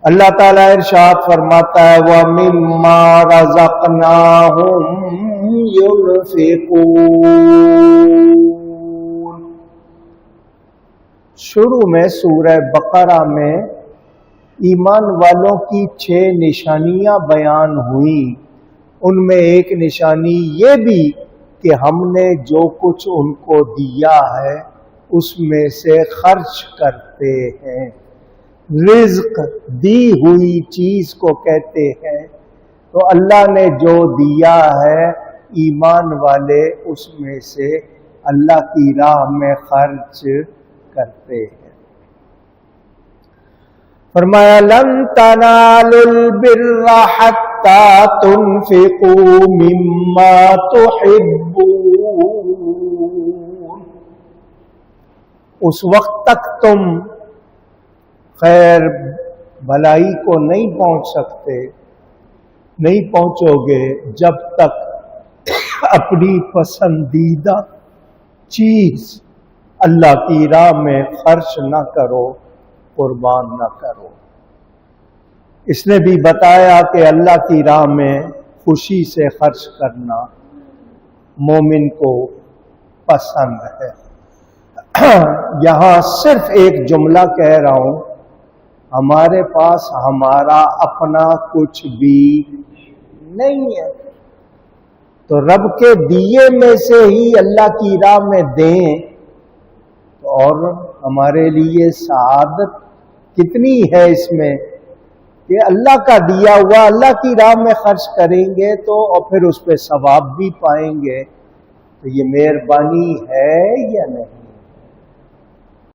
اللہ تعالیٰ ارشاد فرماتا ہے وَمِمَّا رَزَقْنَاهُمْ يُنْفِقُونَ۔ شروع میں سورہ بقرہ میں ایمان والوں کی 6 نشانیاں بیان ہوئیں، ان میں ایک نشانی یہ بھی کہ ہم نے جو کچھ ان کو دیا ہے اس میں سے خرچ کرتے ہیں۔ رزق دی ہوئی چیز کو کہتے ہیں، تو اللہ نے جو دیا ہے ایمان والے اس میں سے اللہ کی راہ میں خرچ کرتے ہیں۔ فرمایا لن تنالوا البر حتى تنفقوا مما تحبون۔ اس وقت تک تم خیر بھلائی کو نہیں پہنچ سکتے، نہیں پہنچو گے جب تک اپنی پسندیدہ چیز اللہ کی راہ میں خرچ نہ کرو، قربان نہ کرو۔ اس نے بھی بتایا کہ اللہ کی راہ میں خوشی سے خرچ کرنا مومن کو پسند ہے۔ یہاں صرف ایک جملہ کہہ رہا ہوں، ہمارے پاس ہمارا اپنا کچھ بھی نہیں ہے، تو رب کے دیے میں سے ہی اللہ کی راہ میں دیں، اور ہمارے لیے سعادت کتنی ہے اس میں کہ اللہ کا دیا ہوا اللہ کی راہ میں خرچ کریں گے تو اور پھر اس پہ ثواب بھی پائیں گے، تو یہ مہربانی ہے یا نہیں؟